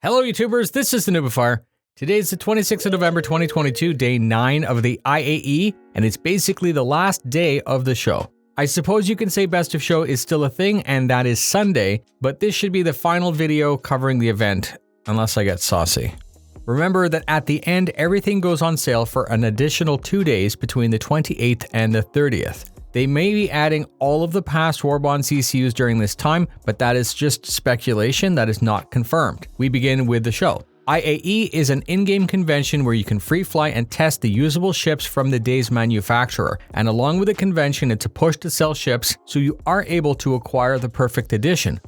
Hello YouTubers, this is the noobifier. Today is the 26th of November 2022, day 9 of the IAE, and it's basically the last day of the show. I suppose you can say best of show is still a thing, and that is Sunday, but this should be the final video covering the event, unless I get saucy. Remember that at the end, everything goes on sale for an additional 2 days between the 28th and the 30th. They may be adding all of the past Warbond CCUs during this time, but that is just speculation that is not confirmed. We begin with the show. IAE is an in-game convention where you can free fly and test the usable ships from the day's manufacturer, and along with the convention, it's a push to sell ships so you are able to acquire the perfect edition.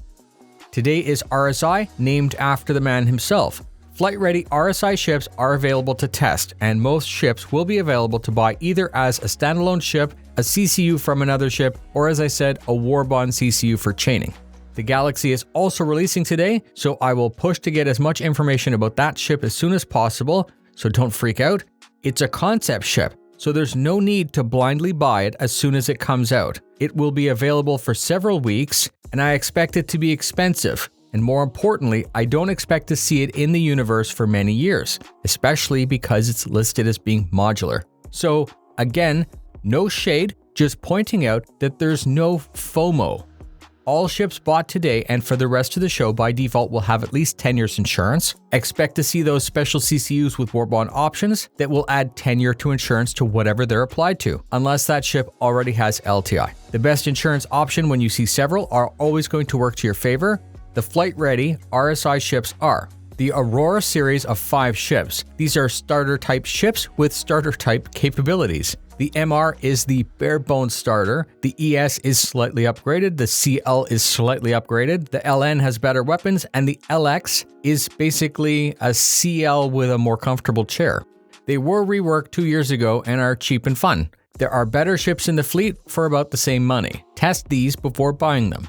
Today is RSI, named after the man himself. Flight-ready RSI ships are available to test, and most ships will be available to buy either as a standalone ship, a CCU from another ship, or as I said, a Warbond CCU for chaining. The Galaxy is also releasing today, so I will push to get as much information about that ship as soon as possible, so don't freak out. It's a concept ship, so there's no need to blindly buy it as soon as it comes out. It will be available for several weeks, and I expect it to be expensive. And more importantly, I don't expect to see it in the universe for many years, especially because it's listed as being modular. So again, no shade, just pointing out that there's no FOMO. All ships bought today and for the rest of the show by default will have at least 10 years insurance. Expect to see those special CCUs with Warbond options that will add tenure to insurance to whatever they're applied to, unless that ship already has LTI. The best insurance option when you see several are always going to work to your favor. The flight-ready RSI ships are the Aurora series of 5 ships. These are starter-type ships with starter-type capabilities. The MR is the bare-bones starter, the ES is slightly upgraded, the CL is slightly upgraded, the LN has better weapons, and the LX is basically a CL with a more comfortable chair. They were reworked 2 years ago and are cheap and fun. There are better ships in the fleet for about the same money. Test these before buying them.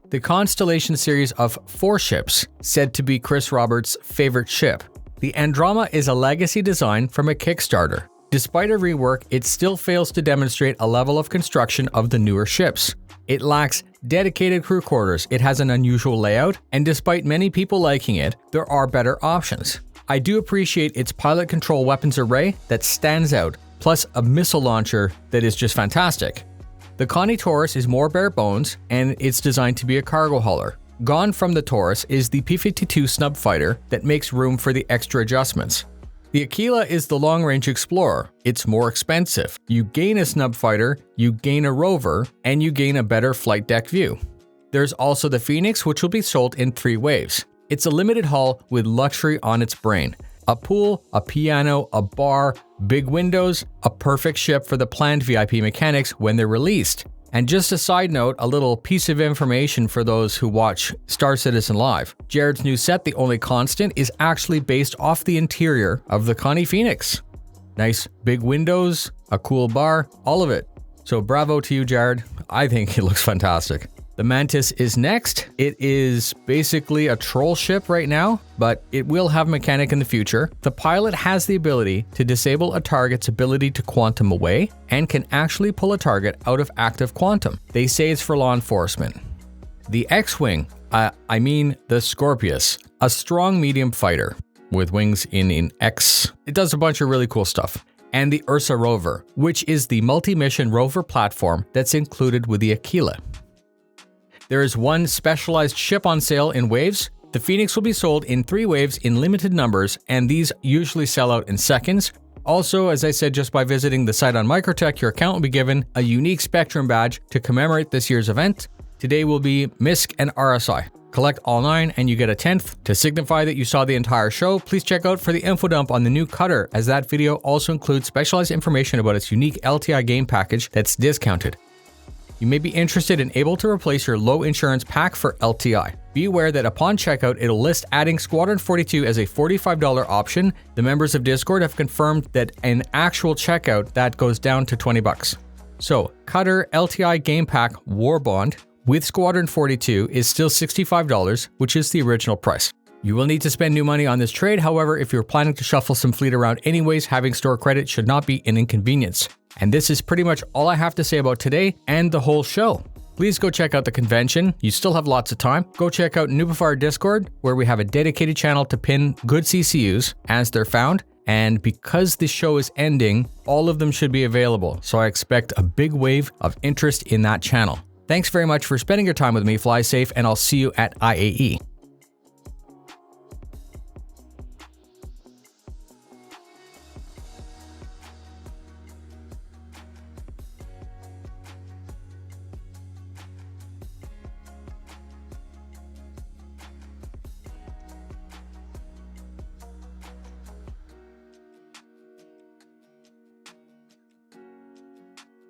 The Constellation series of 4 ships, said to be Chris Roberts' favorite ship. The Andromeda is a legacy design from a Kickstarter. Despite a rework, it still fails to demonstrate a level of construction of the newer ships. It lacks dedicated crew quarters, it has an unusual layout, and despite many people liking it, there are better options. I do appreciate its pilot control weapons array that stands out, plus a missile launcher that is just fantastic. The Connie Taurus is more bare bones, and it's designed to be a cargo hauler. Gone from the Taurus is the P-52 snub fighter that makes room for the extra adjustments. The Aquila is the long-range explorer. It's more expensive. You gain a snub fighter, you gain a rover, and you gain a better flight deck view. There's also the Phoenix, which will be sold in 3 waves. It's a limited haul with luxury on its brain. A pool, a piano, a bar, big windows, a perfect ship for the planned VIP mechanics when they're released. And just a side note, a little piece of information for those who watch starcitizen live. Jared's new set, The Only Constant, is actually based off the interior of the Connie Phoenix. Nice big windows, a cool bar, all of it. So bravo to you, Jared. I think it looks fantastic. The Mantis is next. It is basically a troll ship right now, but it will have mechanic in the future. The pilot has the ability to disable a target's ability to quantum away and can actually pull a target out of active quantum. They say it's for law enforcement. The X-Wing, the Scorpius, a strong medium fighter with wings in X. It does a bunch of really cool stuff. And the Ursa rover, which is the multi-mission rover platform that's included with the Aquila. There is 1 specialized ship on sale in waves. The Phoenix will be sold in 3 waves in limited numbers, and these usually sell out in seconds. Also, as I said, just by visiting the site on Microtech, your account will be given a unique Spectrum badge to commemorate this year's event. Today will be MISC and RSI. Collect all 9 and you get a 10th. To signify that you saw the entire show, please check out for the info dump on the new Cutter, as that video also includes specialized information about its unique LTI game package that's discounted. You may be interested and able to replace your low insurance pack for LTI. Be aware that upon checkout, it'll list adding Squadron 42 as a $45 option. The members of Discord have confirmed that in actual checkout, that goes down to $20. So, Cutter LTI Game Pack Warbond with Squadron 42 is still $65, which is the original price. You will need to spend new money on this trade, however, if you're planning to shuffle some fleet around anyways, having store credit should not be an inconvenience. And this is pretty much all I have to say about today and the whole show. please go check out the convention. You still have lots of time. Go check out noobifier Discord, where we have a dedicated channel to pin good CCUs as they're found. And because this show is ending, all of them should be available. So I expect a big wave of interest in that channel. Thanks very much for spending your time with me. Fly safe, and I'll see you at IAE.